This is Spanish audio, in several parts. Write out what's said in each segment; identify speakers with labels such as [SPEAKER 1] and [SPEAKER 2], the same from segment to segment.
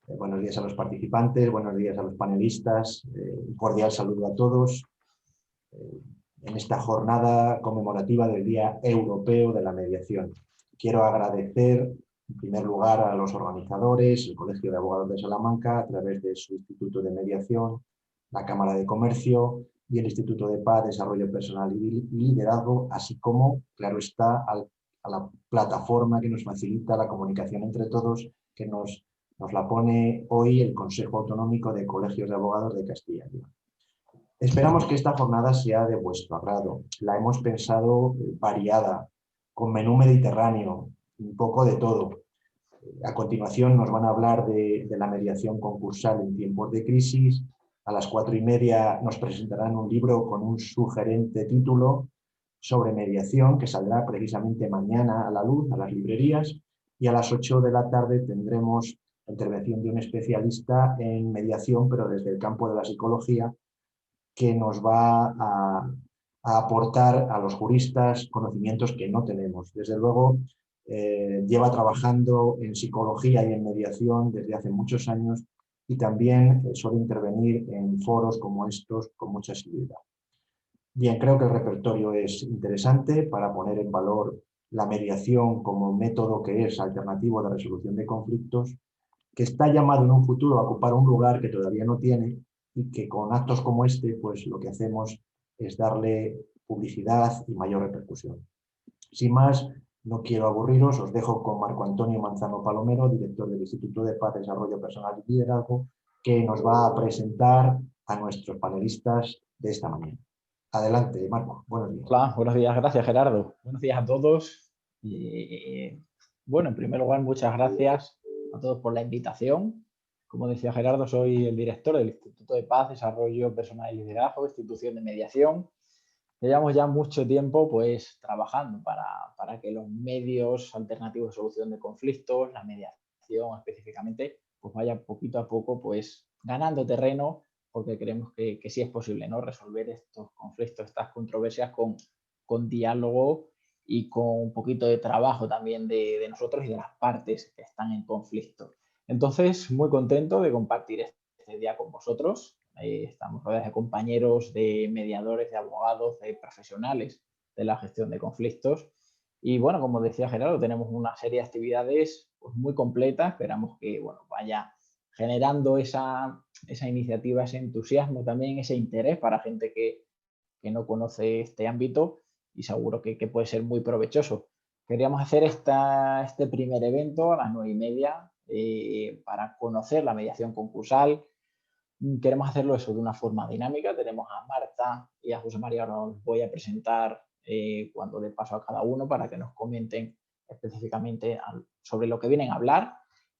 [SPEAKER 1] Buenos días a los participantes, buenos días a los panelistas, un cordial saludo a todos en esta jornada conmemorativa del Día Europeo de la Mediación. Quiero agradecer, en primer lugar, a los organizadores, el Colegio de Abogados de Salamanca, a través de su Instituto de Mediación, la Cámara de Comercio y el Instituto de Paz, Desarrollo Personal y Liderazgo, así como, claro está, a la plataforma que nos facilita la comunicación entre todos, que nos la pone hoy el Consejo Autonómico de Colegios de Abogados de Castilla y León. Esperamos que esta jornada sea de vuestro agrado. La hemos pensado variada, con menú mediterráneo, un poco de todo. A continuación nos van a hablar de la mediación concursal en tiempos de crisis. A las 4:30 nos presentarán un libro con un sugerente título sobre mediación que saldrá precisamente mañana a la luz, a las librerías. Y a las 8 de la tarde tendremos la intervención de un especialista en mediación, pero desde el campo de la psicología, que nos va a aportar a los juristas conocimientos que no tenemos. Desde luego, lleva trabajando en psicología y en mediación desde hace muchos años y también suele intervenir en foros como estos con mucha asiduidad. Bien, creo que el repertorio es interesante para poner en valor la mediación como método que es alternativo de resolución de conflictos, que está llamado en un futuro a ocupar un lugar que todavía no tiene y que con actos como este, pues lo que hacemos es darle publicidad y mayor repercusión. Sin más, no quiero aburriros, os dejo con Marco Antonio Manzano Palomero, director del Instituto de Paz, Desarrollo Personal y Liderazgo, que nos va a presentar a nuestros panelistas de esta mañana. Adelante, Marco. Buenos días.
[SPEAKER 2] Hola, buenos días. Gracias, Gerardo. Buenos días a todos. Bueno, en primer lugar, muchas gracias a todos por la invitación. Como decía Gerardo, soy el director del Instituto de Paz, Desarrollo Personal y Liderazgo, institución de mediación. Llevamos ya mucho tiempo pues, trabajando para que los medios alternativos de solución de conflictos, la mediación específicamente, pues vaya poquito a poco pues, ganando terreno, porque creemos que sí es posible, ¿no?, resolver estos conflictos, estas controversias con diálogo y con un poquito de trabajo también de nosotros y de las partes que están en conflicto. Entonces, muy contento de compartir este día con vosotros. Estamos rodeados de compañeros, de mediadores, de abogados, de profesionales de la gestión de conflictos. Y bueno, como decía Gerardo, tenemos una serie de actividades pues, muy completas. Esperamos que bueno, vaya generando esa iniciativa, ese entusiasmo también, ese interés para gente que no conoce este ámbito y seguro que puede ser muy provechoso. Queríamos hacer este primer evento a las 9:30 para conocer la mediación concursal. Queremos hacerlo eso de una forma dinámica. Tenemos a Marta y a José María, ahora os voy a presentar cuando dé paso a cada uno para que nos comenten específicamente sobre lo que vienen a hablar.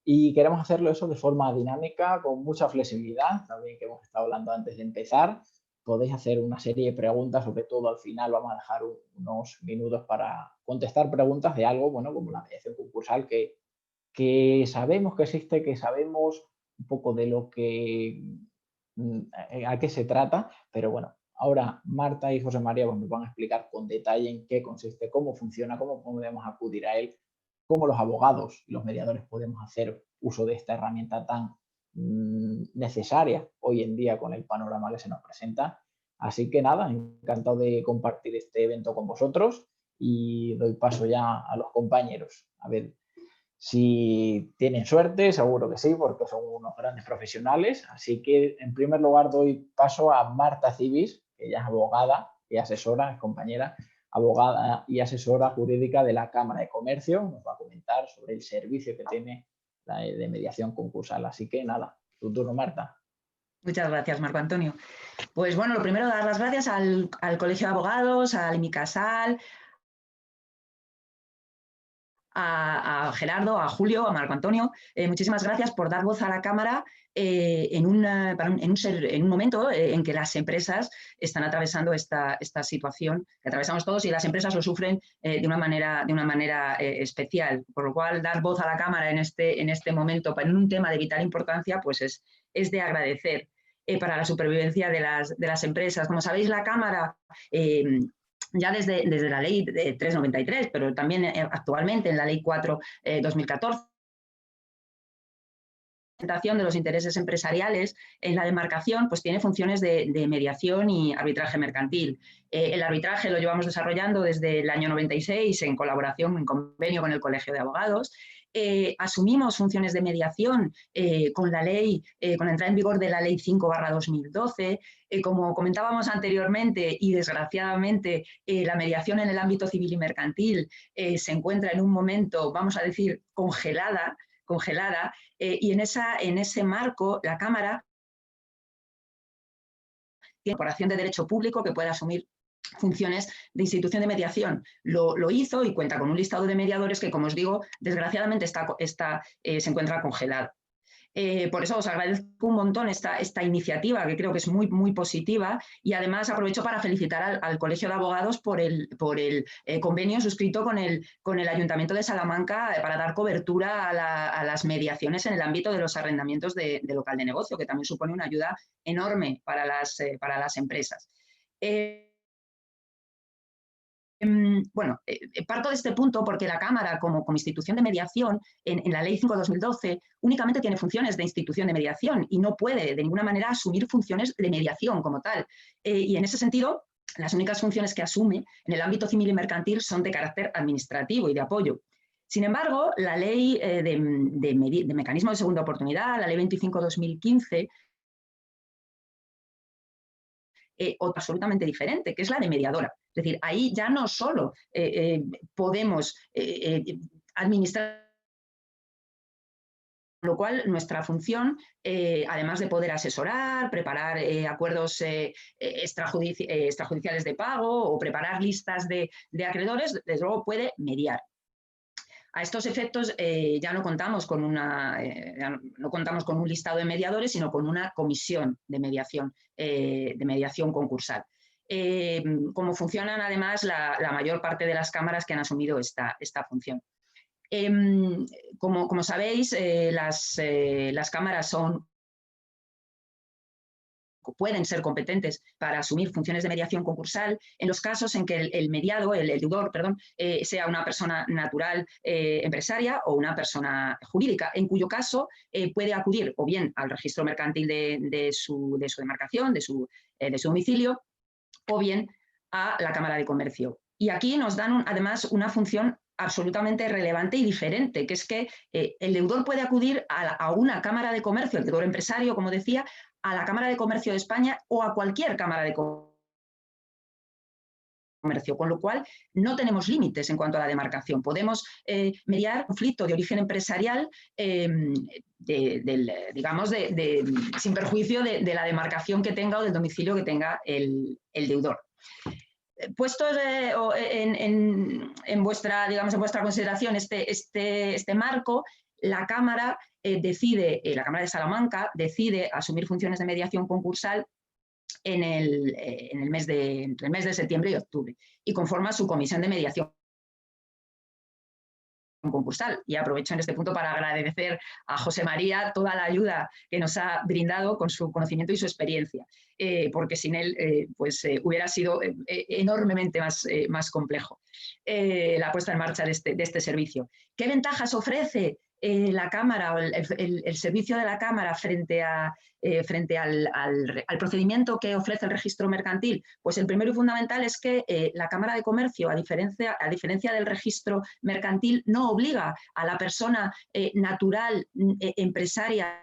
[SPEAKER 2] Y queremos hacerlo eso de forma dinámica, con mucha flexibilidad, también que hemos estado hablando antes de empezar. Podéis hacer una serie de preguntas, sobre todo al final vamos a dejar unos minutos para contestar preguntas de algo, bueno, como la mediación concursal, que sabemos que existe, que sabemos un poco de lo que a qué se trata, pero bueno, ahora Marta y José María pues, nos van a explicar con detalle en qué consiste, cómo funciona, cómo podemos acudir a él, cómo los abogados y los mediadores podemos hacer uso de esta herramienta tan necesaria hoy en día con el panorama que se nos presenta. Así que nada, encantado de compartir este evento con vosotros y doy paso ya a los compañeros. A ver si tienen suerte, seguro que sí, porque son unos grandes profesionales. Así que, en primer lugar, doy paso a Marta Cibis, que ella es abogada y asesora, es compañera, abogada y asesora jurídica de la Cámara de Comercio. Nos va a comentar sobre el servicio que tiene de mediación concursal. Así que, nada, tu turno, Marta.
[SPEAKER 3] Muchas gracias, Marco Antonio. Pues bueno, lo primero, dar las gracias al Colegio de Abogados, al IMICASAL, a Gerardo, a Julio, a Marco Antonio. Muchísimas gracias por dar voz a la Cámara en un momento en que las empresas están atravesando esta situación que atravesamos todos y las empresas lo sufren de una manera especial. Por lo cual, dar voz a la Cámara en este momento, en un tema de vital importancia, pues es de agradecer. Para la supervivencia de las empresas. Como sabéis, la Cámara ya desde la ley 393, pero también actualmente en la ley 4/2014, de los intereses empresariales en la demarcación, pues tiene funciones de mediación y arbitraje mercantil. El arbitraje lo llevamos desarrollando desde el año 96 en colaboración, en convenio con el Colegio de Abogados. Asumimos funciones de mediación con la ley, con la entrada en vigor de la Ley 5/2012. Como comentábamos anteriormente y desgraciadamente la mediación en el ámbito civil y mercantil se encuentra en un momento, vamos a decir, congelada, y en ese marco la Cámara tiene corporación de derecho público que puede asumir funciones de institución de mediación. Lo hizo y cuenta con un listado de mediadores que, como os digo, desgraciadamente se encuentra congelado. Por eso os agradezco un montón esta iniciativa, que creo que es muy, muy positiva, y además aprovecho para felicitar al Colegio de Abogados por el convenio suscrito con el Ayuntamiento de Salamanca para dar cobertura a las mediaciones en el ámbito de los arrendamientos de local de negocio, que también supone una ayuda enorme para las empresas. Bueno, parto de este punto porque la Cámara, como institución de mediación, en la Ley 5/2012, únicamente tiene funciones de institución de mediación y no puede de ninguna manera asumir funciones de mediación como tal. Y en ese sentido, las únicas funciones que asume en el ámbito civil y mercantil son de carácter administrativo y de apoyo. Sin embargo, la Ley de Mecanismo de Segunda Oportunidad, la Ley 25/2015, otra absolutamente diferente, que es la de mediadora. Es decir, ahí ya no solo podemos administrar, con lo cual nuestra función, además de poder asesorar, preparar acuerdos extrajudiciales de pago o preparar listas de acreedores, desde luego puede mediar. A estos efectos ya no contamos con un listado de mediadores, sino con una comisión de mediación concursal. Como funcionan además la mayor parte de las cámaras que han asumido esta función. Como sabéis, las cámaras pueden ser competentes para asumir funciones de mediación concursal en los casos en que el mediado, el deudor, perdón, sea una persona natural empresaria o una persona jurídica, en cuyo caso puede acudir o bien al registro mercantil de su demarcación, de su domicilio, o bien a la Cámara de Comercio. Y aquí nos dan además una función absolutamente relevante y diferente, que es que el deudor puede acudir a una Cámara de Comercio, el deudor empresario, como decía, a la Cámara de Comercio de España o a cualquier Cámara de Comercio, con lo cual no tenemos límites en cuanto a la demarcación. Podemos mediar conflicto de origen empresarial, digamos, sin perjuicio de la demarcación que tenga o del domicilio que tenga el deudor. Puesto en vuestra consideración este marco, la Cámara la Cámara de Salamanca decide asumir funciones de mediación concursal entre el mes de septiembre y octubre, y conforma su comisión de mediación concursal. Y aprovecho en este punto para agradecer a José María toda la ayuda que nos ha brindado con su conocimiento y su experiencia, porque sin él hubiera sido enormemente más complejo la puesta en marcha de este servicio. ¿Qué ventajas ofrece la Cámara o el servicio de la Cámara frente al procedimiento que ofrece el registro mercantil? Pues el primero y fundamental es que la Cámara de Comercio, a diferencia del registro mercantil, no obliga a la persona natural empresaria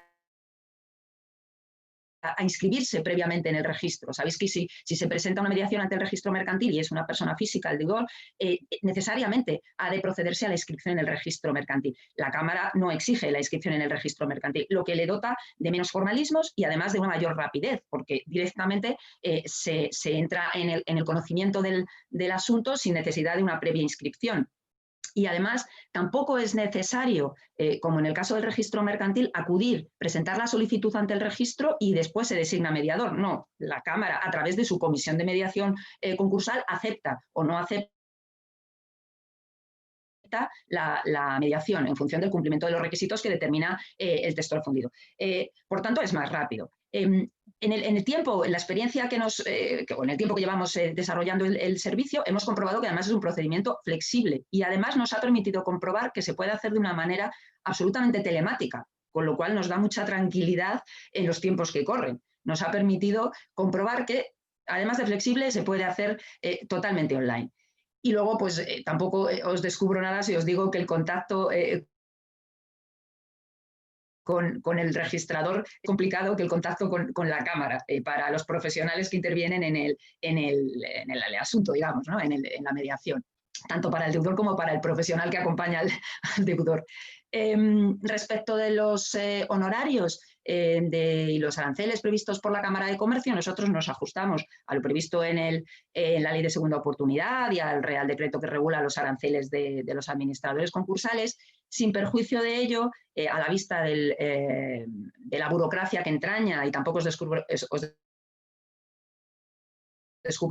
[SPEAKER 3] a inscribirse previamente en el registro. Sabéis que si se presenta una mediación ante el registro mercantil y es una persona física, el deudor, necesariamente ha de procederse a la inscripción en el registro mercantil. La Cámara no exige la inscripción en el registro mercantil, lo que le dota de menos formalismos y además de una mayor rapidez, porque directamente se entra en el conocimiento del asunto sin necesidad de una previa inscripción. Y además tampoco es necesario, como en el caso del registro mercantil, presentar la solicitud ante el registro y después se designa mediador. No, la Cámara, a través de su comisión de mediación concursal, acepta o no acepta la mediación en función del cumplimiento de los requisitos que determina el texto refundido. Por tanto, es más rápido. En el tiempo, en la experiencia en el tiempo que llevamos desarrollando el servicio, hemos comprobado que además es un procedimiento flexible y además nos ha permitido comprobar que se puede hacer de una manera absolutamente telemática. con lo cual nos da mucha tranquilidad en los tiempos que corren. Nos ha permitido comprobar que, además de flexible, se puede hacer totalmente online. Y luego, pues tampoco os descubro nada si os digo que el contacto con el registrador es complicado que el contacto con la cámara para los profesionales que intervienen en el asunto, digamos, ¿no? en la mediación, tanto para el deudor como para el profesional que acompaña al deudor. Respecto de los honorarios y los aranceles previstos por la Cámara de Comercio, nosotros nos ajustamos a lo previsto en la Ley de Segunda Oportunidad y al Real Decreto que regula los aranceles de los administradores concursales, sin perjuicio de ello, a la vista de la burocracia que entraña, y tampoco os descubro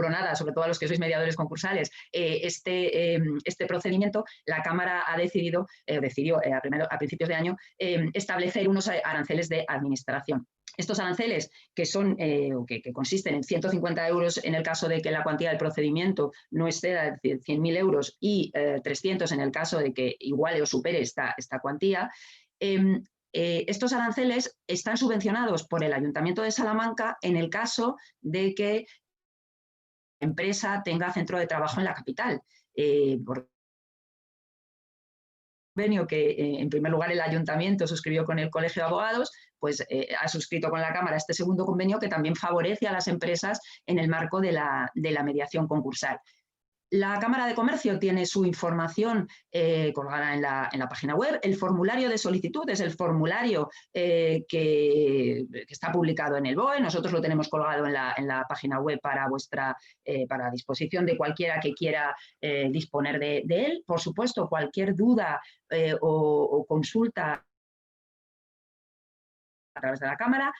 [SPEAKER 3] nada, sobre todo a los que sois mediadores concursales, este procedimiento, la Cámara ha decidió a principios de año establecer unos aranceles de administración. Estos aranceles que consisten en 150 euros en el caso de que la cuantía del procedimiento no exceda de 100.000 euros y 300 en el caso de que iguale o supere esta cuantía. Estos aranceles están subvencionados por el Ayuntamiento de Salamanca en el caso de que la empresa tenga centro de trabajo en la capital. Por convenio que en primer lugar el Ayuntamiento suscribió con el Colegio de Abogados, pues ha suscrito con la Cámara este segundo convenio que también favorece a las empresas en el marco de la mediación concursal. La Cámara de Comercio tiene su información colgada en la página web. El formulario de solicitud es el formulario que está publicado en el BOE. Nosotros lo tenemos colgado en la página web para disposición de cualquiera que quiera disponer de él. Por supuesto, cualquier duda o consulta a través de la Cámara.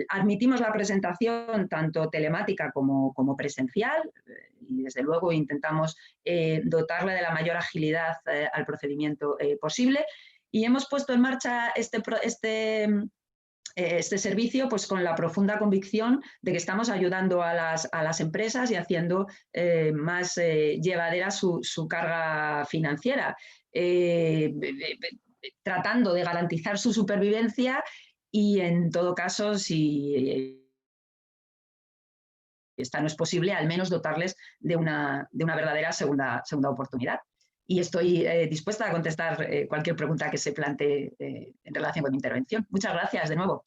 [SPEAKER 3] Admitimos la presentación tanto telemática como presencial y desde luego intentamos dotarle de la mayor agilidad al procedimiento posible, y hemos puesto en marcha este servicio pues con la profunda convicción de que estamos ayudando a las empresas y haciendo más llevadera su carga financiera, tratando de garantizar su supervivencia. Y en todo caso, si esta no es posible, al menos dotarles de una verdadera segunda oportunidad. Y estoy dispuesta a contestar cualquier pregunta que se plantee en relación con mi intervención. Muchas gracias de nuevo.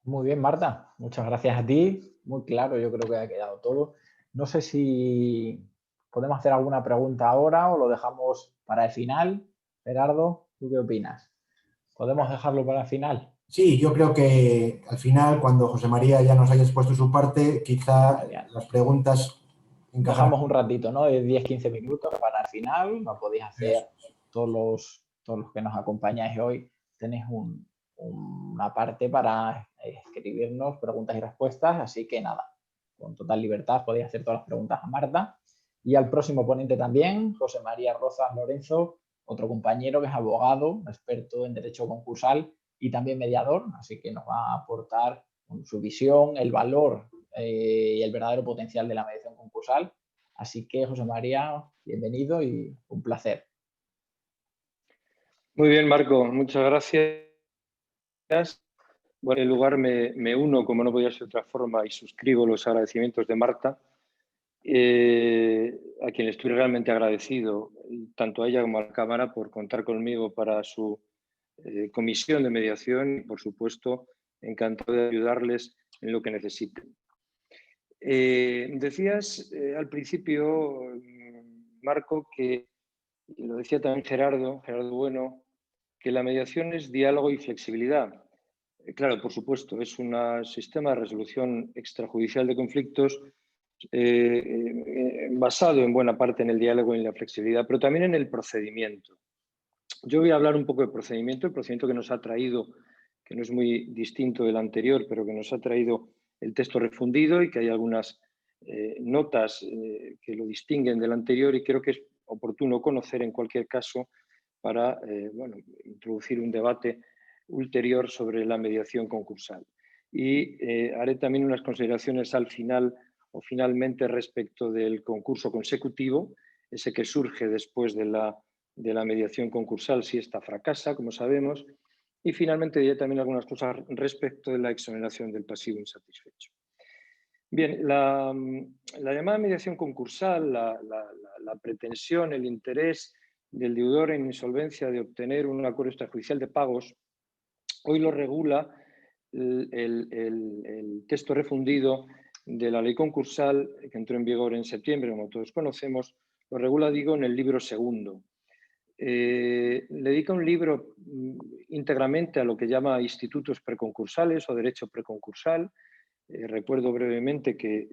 [SPEAKER 2] Muy bien, Marta. Muchas gracias a ti. Muy claro, yo creo que ha quedado todo. No sé si podemos hacer alguna pregunta ahora o lo dejamos para el final. Gerardo, ¿tú qué opinas? ¿Podemos dejarlo para el final?
[SPEAKER 1] Sí, yo creo que al final, cuando José María ya nos haya expuesto su parte, quizá las preguntas encajarán.
[SPEAKER 2] Dejamos un ratito, ¿no? De 10-15 minutos para el final. Lo podéis hacer todos los que nos acompañáis hoy. Tenéis una parte para escribirnos preguntas y respuestas, así que nada, con total libertad podéis hacer todas las preguntas a Marta y al próximo ponente también, José María Rozas Lorenzo, otro compañero que es abogado, experto en derecho concursal y también mediador, así que nos va a aportar con su visión, el valor y el verdadero potencial de la mediación concursal. Así que, José María, bienvenido y un placer.
[SPEAKER 4] Muy bien, Marco, muchas gracias. Bueno, en lugar me uno, como no podía ser de otra forma, y suscribo los agradecimientos de Marta, a quien estoy realmente agradecido, tanto a ella como a la Cámara, por contar conmigo para su comisión de mediación y, por supuesto, encantado de ayudarles en lo que necesiten. Decías al principio, Marco, que, y lo decía también Gerardo Bueno, que la mediación es diálogo y flexibilidad. Claro, por supuesto, es un sistema de resolución extrajudicial de conflictos basado en buena parte en el diálogo y en la flexibilidad, pero también en el procedimiento. Yo voy a hablar un poco del procedimiento, el procedimiento que nos ha traído, que no es muy distinto del anterior, pero que nos ha traído el texto refundido y que hay algunas notas que lo distinguen del anterior, y creo que es oportuno conocer en cualquier caso para introducir un debate ulterior sobre la mediación concursal. Y haré también unas consideraciones al final o finalmente respecto del concurso consecutivo, ese que surge después de la mediación concursal si esta fracasa, como sabemos, Y finalmente diré también algunas cosas respecto de la exoneración del pasivo insatisfecho. Bien, la llamada mediación concursal, la pretensión, el interés del deudor en insolvencia de obtener un acuerdo extrajudicial de pagos, hoy lo regula el texto refundido de la ley concursal que entró en vigor en septiembre, como todos conocemos, lo regula, digo, en el libro segundo. Le dedica un libro íntegramente a lo que llama institutos preconcursales o derecho preconcursal. Recuerdo brevemente que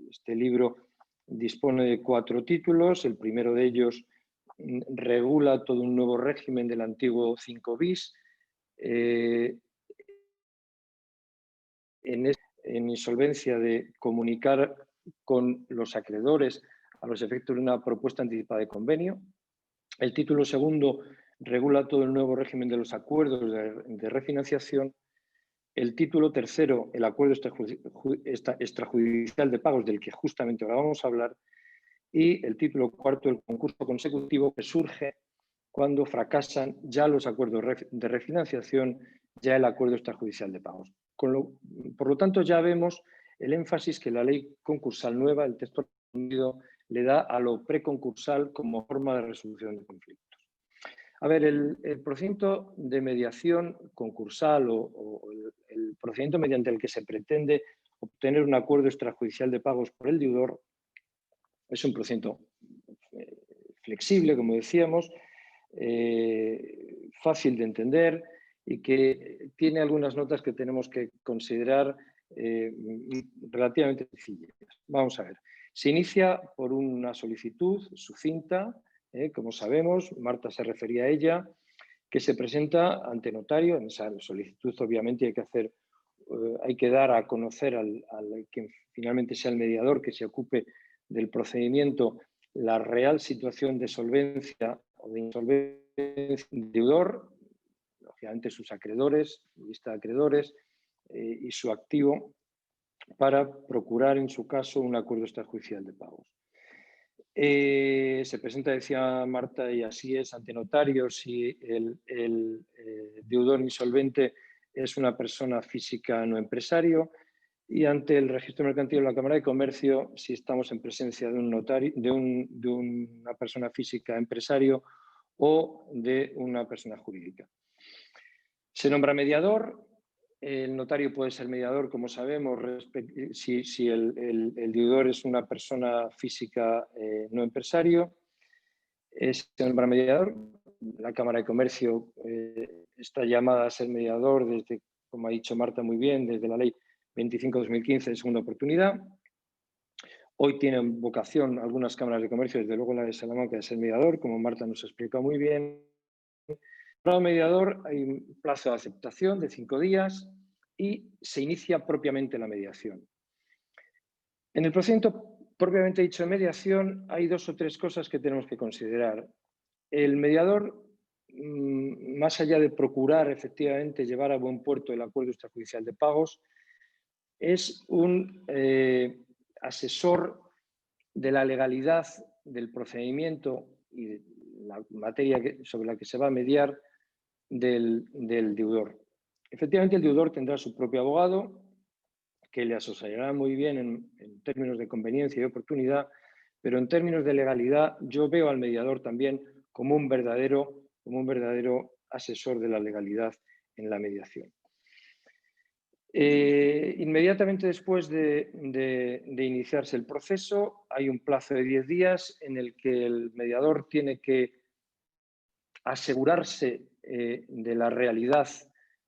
[SPEAKER 4] este libro dispone de 4 títulos. El primero de ellos regula todo un nuevo régimen del antiguo 5 bis. En insolvencia de comunicar con los acreedores a los efectos de una propuesta anticipada de convenio. El título segundo regula todo el nuevo régimen de los acuerdos de refinanciación. El título tercero, el acuerdo extrajudicial de pagos, del que justamente ahora vamos a hablar. Y el título cuarto, el concurso consecutivo, que surge cuando fracasan ya los acuerdos de refinanciación, ya el acuerdo extrajudicial de pagos. Por lo tanto, ya vemos el énfasis que la ley concursal nueva, el texto refundido, le da a lo preconcursal como forma de resolución de conflictos. A ver, el procedimiento de mediación concursal o el procedimiento mediante el que se pretende obtener un acuerdo extrajudicial de pagos por el deudor es un procedimiento flexible, como decíamos, fácil de entender y que tiene algunas notas que tenemos que considerar relativamente sencillas. Vamos a ver. Se inicia por una solicitud sucinta, como sabemos, Marta se refería a ella, que se presenta ante notario. En esa solicitud obviamente hay que dar a conocer al que finalmente sea el mediador que se ocupe del procedimiento la real situación de solvencia o de insolvencia del deudor, lógicamente sus acreedores, lista de acreedores y su activo, para procurar en su caso un acuerdo extrajudicial de pagos. Se presenta, decía Marta, y así es, ante notario si el deudor insolvente es una persona física no empresario, y ante el registro mercantil de la Cámara de Comercio si estamos en presencia de un notario, de una persona física empresario o de una persona jurídica. Se nombra mediador. El notario puede ser mediador, como sabemos, si el deudor es una persona física no empresario. Se nombra mediador. La Cámara de Comercio está llamada a ser mediador desde, como ha dicho Marta muy bien, desde la ley 25/2015 de segunda oportunidad. Hoy tienen vocación algunas cámaras de comercio, desde luego la de Salamanca, de ser mediador, como Marta nos explicó muy bien. Para el mediador hay un plazo de aceptación de 5 días y se inicia propiamente la mediación. En el procedimiento propiamente dicho de mediación hay 2 o 3 cosas que tenemos que considerar. El mediador, más allá de procurar efectivamente llevar a buen puerto el acuerdo extrajudicial de pagos, es un asesor de la legalidad del procedimiento y de la materia sobre la que se va a mediar del deudor. Efectivamente, el deudor tendrá su propio abogado que le asesorará muy bien en términos de conveniencia y oportunidad, pero en términos de legalidad yo veo al mediador también como un verdadero asesor de la legalidad en la mediación. Inmediatamente después de iniciarse el proceso hay un plazo de 10 días en el que el mediador tiene que asegurarse de la realidad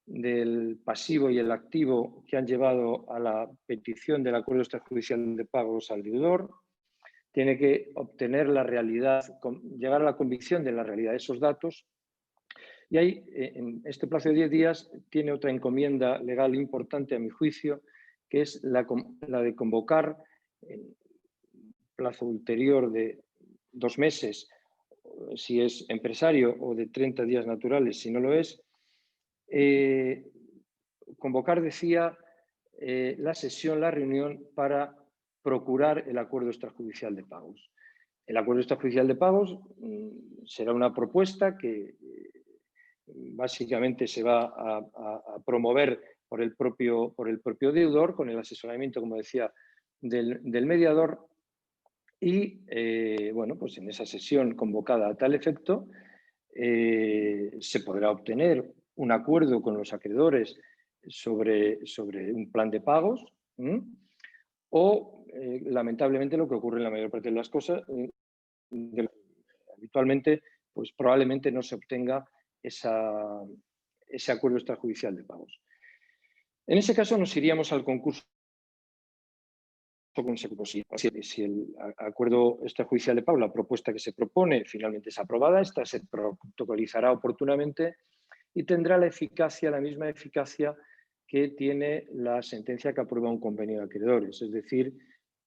[SPEAKER 4] del pasivo y el activo que han llevado a la petición del acuerdo extrajudicial de pagos al deudor. Tiene que obtener la realidad, llegar a la convicción de la realidad de esos datos. Y ahí, en este plazo de 10 días, tiene otra encomienda legal importante a mi juicio, que es la de convocar en plazo ulterior de 2 meses, si es empresario, o de 30 días naturales, si no lo es, convocar, decía, la sesión, la reunión para procurar el acuerdo extrajudicial de pagos. El acuerdo extrajudicial de pagos será una propuesta que básicamente se va a promover por el propio deudor, con el asesoramiento, como decía, del mediador. Y bueno, pues en esa sesión convocada a tal efecto se podrá obtener un acuerdo con los acreedores sobre un plan de pagos, o lamentablemente lo que ocurre en la mayor parte de las cosas, habitualmente, pues probablemente no se obtenga ese acuerdo extrajudicial de pagos. En ese caso nos iríamos al concurso consecutivo. Si el acuerdo extrajudicial de pago, la propuesta que se propone, finalmente es aprobada, esta se protocolizará oportunamente y tendrá la misma eficacia que tiene la sentencia que aprueba un convenio de acreedores. Es decir,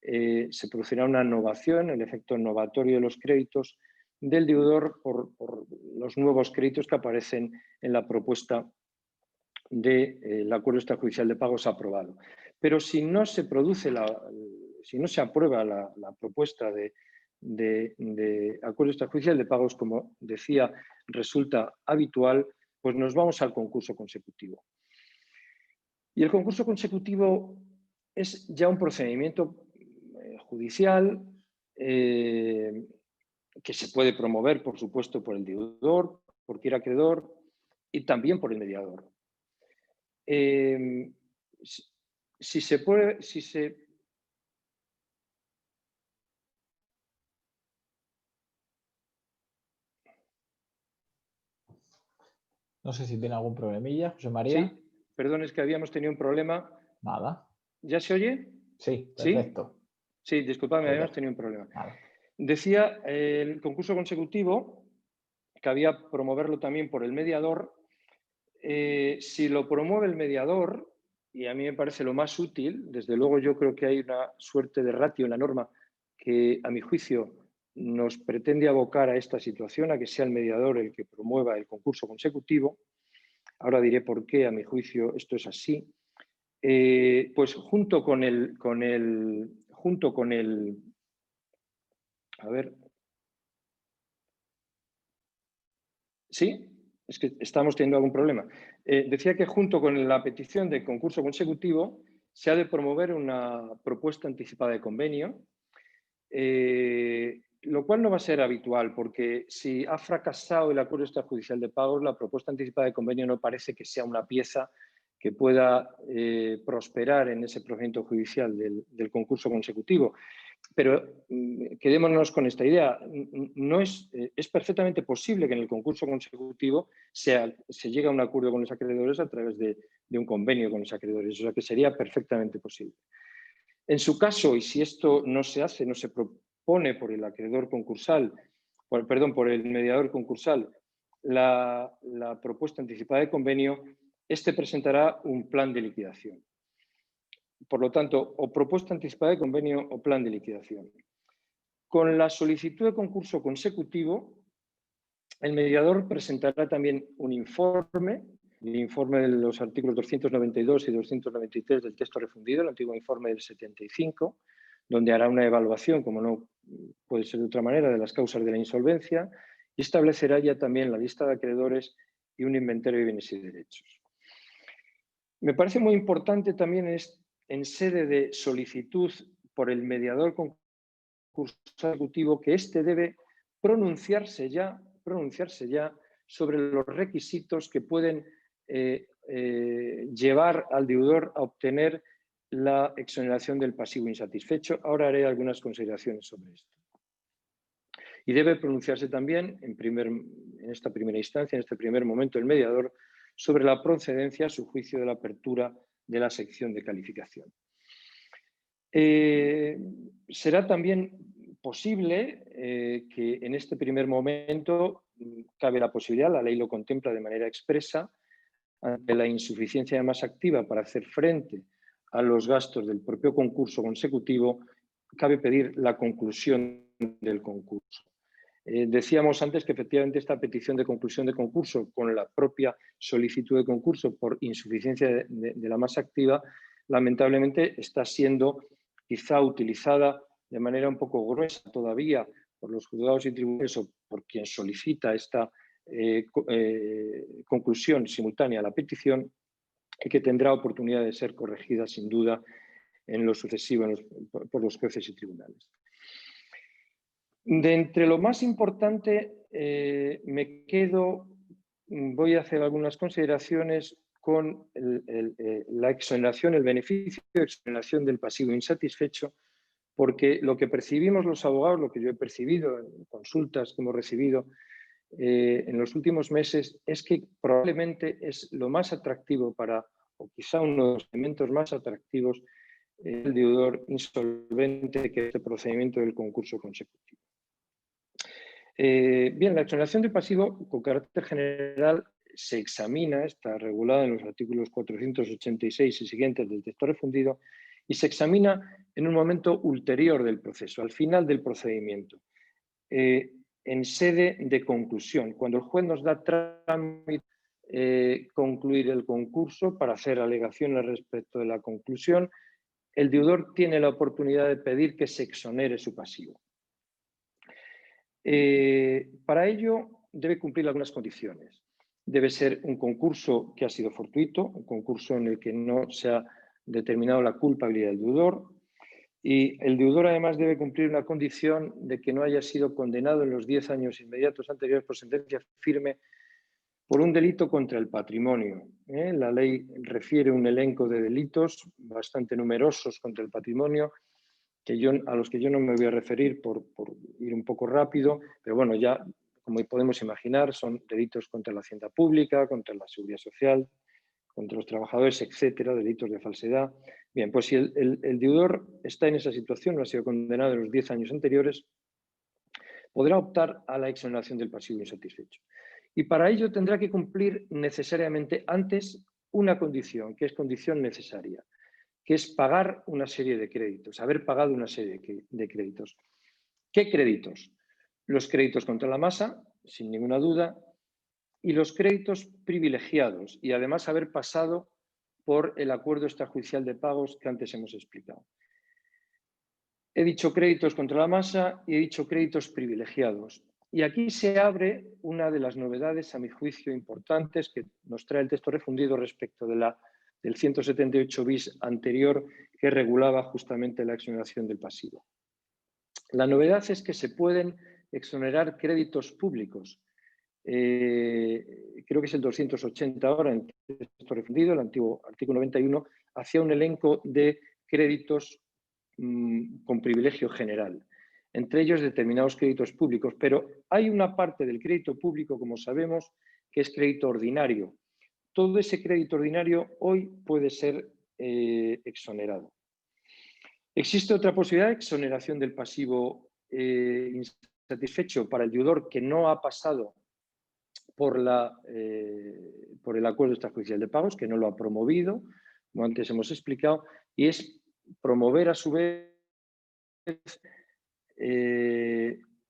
[SPEAKER 4] se producirá una novación, el efecto novatorio de los créditos del deudor por los nuevos créditos que aparecen en la propuesta del acuerdo extrajudicial de pagos aprobado. Pero si no se produce si no se aprueba la propuesta de acuerdo extrajudicial de pagos, como decía, resulta habitual, pues nos vamos al concurso consecutivo. Y el concurso consecutivo es ya un procedimiento judicial que se puede promover, por supuesto, por el deudor, por cualquier acreedor y también por el mediador.
[SPEAKER 2] No sé si tiene algún problemilla, José María.
[SPEAKER 4] Sí, perdón, es que habíamos tenido un problema.
[SPEAKER 2] Nada.
[SPEAKER 4] ¿Ya se oye?
[SPEAKER 2] Sí, perfecto.
[SPEAKER 4] Sí, disculpadme, habíamos tenido un problema.
[SPEAKER 2] Nada.
[SPEAKER 4] Decía, el concurso consecutivo, que había promoverlo también por el mediador. Si lo promueve el mediador, y a mí me parece lo más útil, desde luego yo creo que hay una suerte de ratio en la norma que, a mi juicio, nos pretende abocar a esta situación, a que sea el mediador el que promueva el concurso consecutivo. Ahora diré por qué, a mi juicio, esto es así. Pues junto con el... A ver... ¿Sí? Es que estamos teniendo algún problema. Decía que junto con la petición de concurso consecutivo se ha de promover una propuesta anticipada de convenio, lo cual no va a ser habitual, porque si ha fracasado el acuerdo extrajudicial de pagos, la propuesta anticipada de convenio no parece que sea una pieza que pueda prosperar en ese procedimiento judicial del concurso consecutivo. Pero quedémonos con esta idea. Es perfectamente posible que en el concurso consecutivo se llegue a un acuerdo con los acreedores a través de un convenio con los acreedores, o sea que sería perfectamente posible. En su caso, y si esto no se hace, no se propone por el acreedor concursal, por el mediador concursal, la propuesta anticipada de convenio, este presentará un plan de liquidación. Por lo tanto, o propuesta anticipada de convenio o plan de liquidación. Con la solicitud de concurso consecutivo, el mediador presentará también un informe, el informe de los artículos 292 y 293 del texto refundido, el antiguo informe del 75, donde hará una evaluación, como no puede ser de otra manera, de las causas de la insolvencia y establecerá ya también la lista de acreedores y un inventario de bienes y derechos. Me parece muy importante también en sede de solicitud por el mediador consecutivo que éste debe pronunciarse ya sobre los requisitos que pueden llevar al deudor a obtener la exoneración del pasivo insatisfecho. Ahora haré algunas consideraciones sobre esto. Y debe pronunciarse también en esta primera instancia, en este primer momento, el mediador sobre la procedencia a su juicio de la apertura de la sección de calificación. Será también posible que en este primer momento cabe la posibilidad, la ley lo contempla de manera expresa, ante la insuficiencia de masa activa para hacer frente a los gastos del propio concurso consecutivo, cabe pedir la conclusión del concurso. Decíamos antes que efectivamente esta petición de conclusión de concurso con la propia solicitud de concurso por insuficiencia de la masa activa, lamentablemente está siendo quizá utilizada de manera un poco gruesa todavía por los juzgados y tribunales o por quien solicita esta conclusión simultánea a la petición y que tendrá oportunidad de ser corregida sin duda en lo sucesivo por los jueces y tribunales. De entre lo más importante voy a hacer algunas consideraciones con la exoneración, el beneficio de exoneración del pasivo insatisfecho, porque lo que percibimos los abogados, lo que yo he percibido en consultas que hemos recibido en los últimos meses, es que probablemente es lo más atractivo o quizá uno de los elementos más atractivos el deudor insolvente, que es el procedimiento del concurso consecutivo. Bien, la exoneración del pasivo con carácter general se examina, está regulada en los artículos 486 y siguientes del texto refundido, y se examina en un momento ulterior del proceso, al final del procedimiento, en sede de conclusión, cuando el juez nos da trámite concluir el concurso para hacer alegaciones respecto de la conclusión, el deudor tiene la oportunidad de pedir que se exonere su pasivo. Para ello debe cumplir algunas condiciones. Debe ser un concurso que ha sido fortuito, un concurso en el que no se ha determinado la culpabilidad del deudor, y el deudor además debe cumplir una condición de que no haya sido condenado en los 10 años inmediatos anteriores por sentencia firme por un delito contra el patrimonio. La ley refiere un elenco de delitos bastante numerosos contra el patrimonio, a los que yo no me voy a referir por ir un poco rápido, pero bueno, ya como podemos imaginar, son delitos contra la hacienda pública, contra la seguridad social, contra los trabajadores, etcétera, delitos de falsedad. Bien, pues si el deudor está en esa situación, no ha sido condenado en los 10 años anteriores, podrá optar a la exoneración del pasivo insatisfecho. Y para ello tendrá que cumplir necesariamente antes una condición, que es condición necesaria, que es pagar una serie de créditos, haber pagado una serie de créditos. ¿Qué créditos? Los créditos contra la masa, sin ninguna duda, y los créditos privilegiados, y además haber pasado por el acuerdo extrajudicial de pagos que antes hemos explicado. He dicho créditos contra la masa y he dicho créditos privilegiados. Y aquí se abre una de las novedades, a mi juicio, importantes que nos trae el texto refundido respecto del 178 bis anterior, que regulaba justamente la exoneración del pasivo. La novedad es que se pueden exonerar créditos públicos. Creo que es el 280 ahora en el texto refundido, el antiguo artículo 91, hacía un elenco de créditos con privilegio general, entre ellos determinados créditos públicos, pero hay una parte del crédito público, como sabemos, que es crédito ordinario. Todo ese crédito ordinario hoy puede ser exonerado. Existe otra posibilidad de exoneración del pasivo insatisfecho para el deudor que no ha pasado por el acuerdo extrajudicial de pagos, que no lo ha promovido, como antes hemos explicado, y es promover a su vez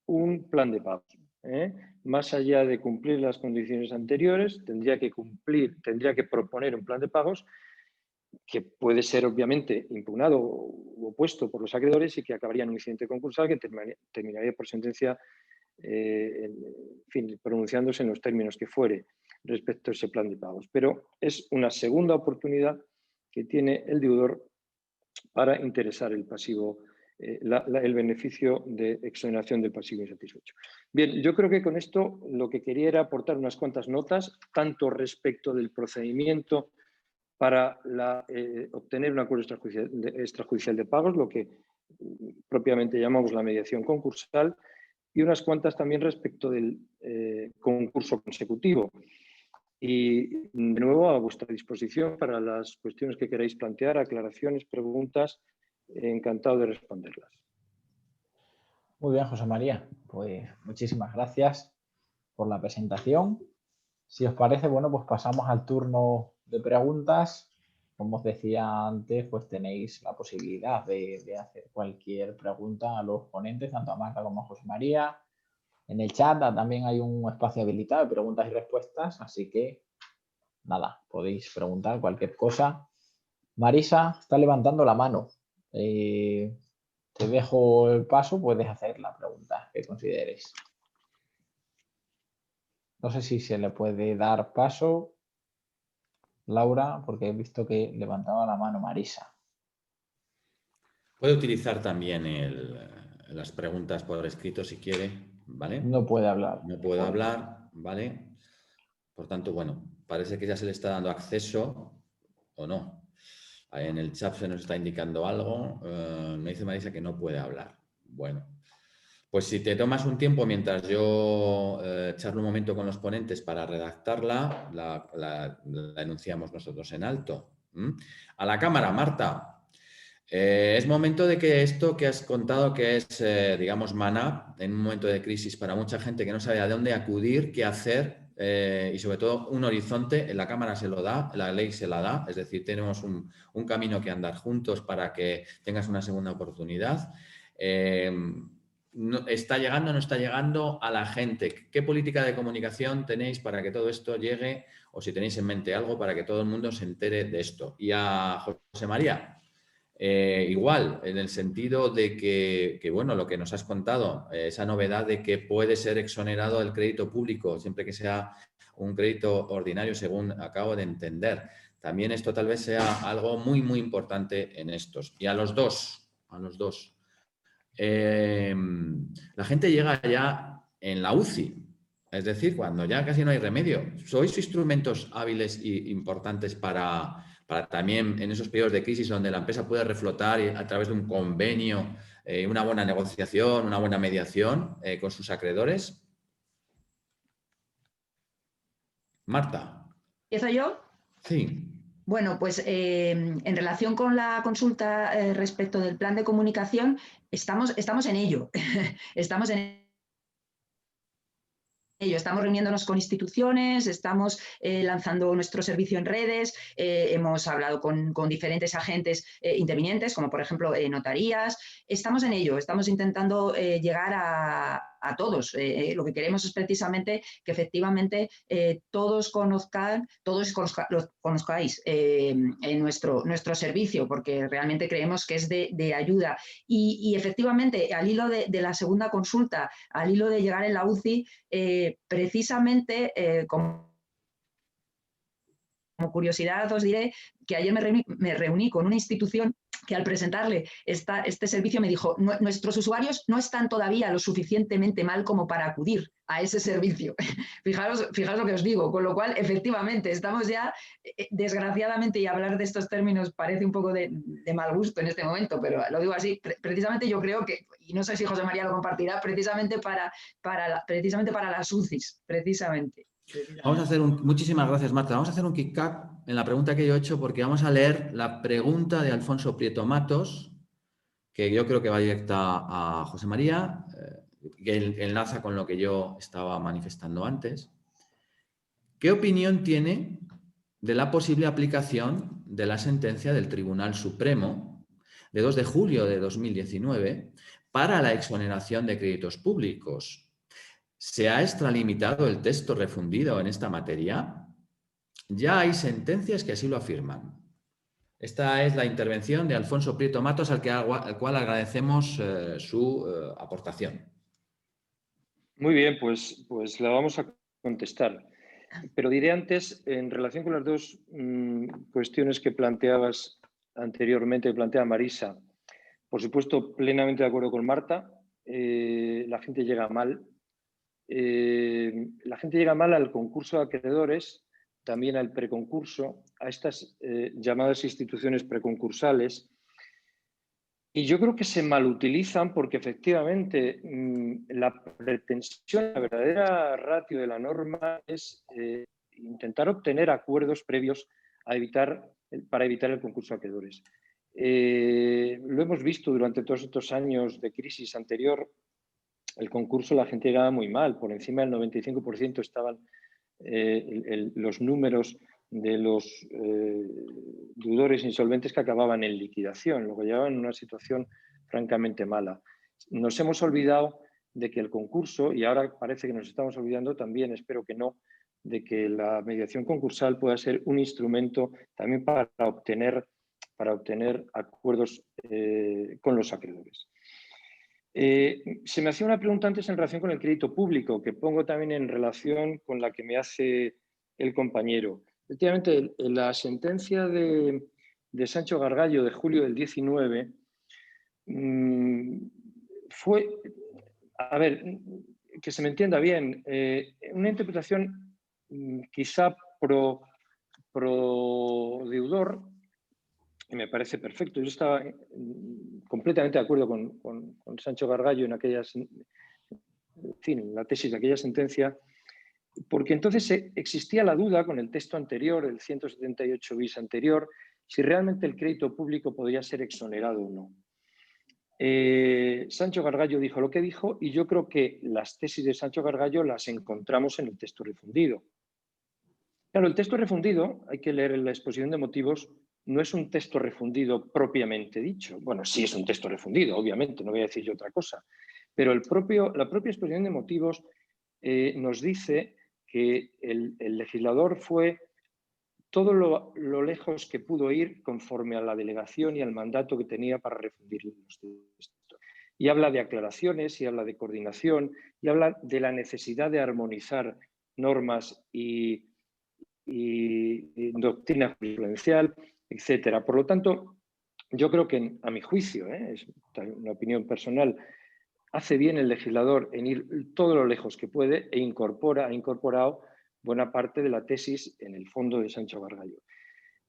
[SPEAKER 4] un plan de pagos. Más allá de cumplir las condiciones anteriores, tendría que proponer un plan de pagos que puede ser obviamente impugnado u opuesto por los acreedores y que acabaría en un incidente concursal que terminaría por sentencia, en fin, pronunciándose en los términos que fuere respecto a ese plan de pagos. Pero es una segunda oportunidad que tiene el deudor para interesar el pasivo, el beneficio de exoneración del pasivo insatisfecho. Bien, yo creo que con esto lo que quería era aportar unas cuantas notas, tanto respecto del procedimiento para obtener un acuerdo extrajudicial de pagos, lo que propiamente llamamos la mediación concursal, y unas cuantas también respecto del concurso consecutivo. Y de nuevo a vuestra disposición para las cuestiones que queráis plantear, aclaraciones, preguntas, encantado de responderlas.
[SPEAKER 2] Muy bien, José María, pues muchísimas gracias por la presentación. Si os parece, bueno, pues pasamos al turno de preguntas. Como os decía antes, pues tenéis la posibilidad de hacer cualquier pregunta a los ponentes, tanto a Marta como a José María. En el chat también hay un espacio habilitado de preguntas y respuestas, así que nada, podéis preguntar cualquier cosa. Marisa está levantando la mano. Te dejo el paso, puedes hacer la pregunta que consideres. No sé si se le puede dar paso, Laura, porque he visto que levantaba la mano Marisa.
[SPEAKER 5] Puede utilizar también las preguntas por escrito si quiere, ¿vale?
[SPEAKER 2] No puede hablar.
[SPEAKER 5] No puede hablar, ¿vale? Por tanto, bueno, parece que ya se le está dando acceso o no. Ahí en el chat se nos está indicando algo. Me dice Marisa que no puede hablar. Bueno, pues si te tomas un tiempo mientras yo charlo un momento con los ponentes para redactarla, la enunciamos nosotros en alto. A la cámara, Marta. Es momento de que esto que has contado, que es, digamos, maná en un momento de crisis para mucha gente que no sabe a dónde acudir, qué hacer y sobre todo un horizonte, la cámara se lo da, la ley se la da, es decir, tenemos un camino que andar juntos para que tengas una segunda oportunidad. ¿Está llegando o no está llegando a la gente? ¿Qué política de comunicación tenéis para que todo esto llegue o si tenéis en mente algo para que todo el mundo se entere de esto? Y a José María. Igual, en el sentido de que, bueno, lo que nos has contado, esa novedad de que puede ser exonerado el crédito público, siempre que sea un crédito ordinario, según acabo de entender. También esto tal vez sea algo muy, muy importante en estos. Y a los dos. La gente llega ya en la UCI, es decir, cuando ya casi no hay remedio. ¿Sois instrumentos hábiles e importantes para también en esos periodos de crisis donde la empresa puede reflotar a través de un convenio, una buena negociación, una buena mediación con sus acreedores? Marta.
[SPEAKER 3] ¿Empiezo yo?
[SPEAKER 5] Sí.
[SPEAKER 3] Bueno, pues en relación con la consulta respecto del plan de comunicación, estamos en ello. Estamos en ello. Estamos reuniéndonos con instituciones, estamos lanzando nuestro servicio en redes, hemos hablado con diferentes agentes intervinientes, como por ejemplo notarías. Estamos en ello, estamos intentando llegar a todos. Lo que queremos es precisamente que efectivamente todos conozcáis en nuestro servicio, porque realmente creemos que es de ayuda. Y efectivamente, al hilo de la segunda consulta, al hilo de llegar en la UCI, precisamente, como curiosidad os diré que ayer me reuní con una institución que al presentarle este servicio me dijo: nuestros usuarios no están todavía lo suficientemente mal como para acudir a ese servicio. Fijaros lo que os digo, con lo cual efectivamente estamos ya, desgraciadamente, y hablar de estos términos parece un poco de mal gusto en este momento, pero lo digo así, precisamente yo creo que, y no sé si José María lo compartirá, precisamente para las UCIs, precisamente.
[SPEAKER 5] Vamos a hacer muchísimas gracias, Marta. Vamos a hacer un kick-up en la pregunta que yo he hecho porque vamos a leer la pregunta de Alfonso Prieto Matos, que yo creo que va directa a José María, que enlaza con lo que yo estaba manifestando antes. ¿Qué opinión tiene de la posible aplicación de la sentencia del Tribunal Supremo de 2 de julio de 2019 para la exoneración de créditos públicos? ¿Se ha extralimitado el texto refundido en esta materia? Ya hay sentencias que así lo afirman. Esta es la intervención de Alfonso Prieto Matos, al cual agradecemos su aportación.
[SPEAKER 4] Muy bien, pues la vamos a contestar. Pero diré antes, en relación con las dos cuestiones que planteabas anteriormente, que plantea Marisa, por supuesto, plenamente de acuerdo con Marta, la gente llega mal. La gente llega mal al concurso de acreedores, también al preconcurso, a estas llamadas instituciones preconcursales. Y yo creo que se malutilizan porque efectivamente la pretensión, la verdadera ratio de la norma es intentar obtener acuerdos previos para evitar el concurso de acreedores. Lo hemos visto durante todos estos años de crisis anterior. El concurso la gente llegaba muy mal, por encima del 95% estaban los números de los deudores insolventes que acababan en liquidación, lo que llevaban en una situación francamente mala. Nos hemos olvidado de que el concurso, y ahora parece que nos estamos olvidando también, espero que no, de que la mediación concursal pueda ser un instrumento también para obtener acuerdos con los acreedores. Se me hacía una pregunta antes en relación con el crédito público, que pongo también en relación con la que me hace el compañero. Efectivamente, la sentencia de Sancho Gargallo de julio del 19 fue, a ver, que se me entienda bien, una interpretación quizá pro deudor, y me parece perfecto. Yo estaba completamente de acuerdo con Sancho Gargallo en la tesis de aquella sentencia, porque entonces existía la duda con el texto anterior, el 178 bis anterior, si realmente el crédito público podría ser exonerado o no. Sancho Gargallo dijo lo que dijo y yo creo que las tesis de Sancho Gargallo las encontramos en el texto refundido. Claro, el texto refundido, hay que leer en la exposición de motivos, no es un texto refundido propiamente dicho. Bueno, sí es un texto refundido, obviamente, no voy a decir yo otra cosa. Pero la propia exposición de motivos nos dice que el legislador fue todo lo lejos que pudo ir conforme a la delegación y al mandato que tenía para refundir los textos. Y habla de aclaraciones, y habla de coordinación, y habla de la necesidad de armonizar normas y doctrina jurisprudencial, etcétera. Por lo tanto, yo creo que, a mi juicio, es una opinión personal, hace bien el legislador en ir todo lo lejos que puede e ha incorporado buena parte de la tesis en el fondo de Sancho Gargallo.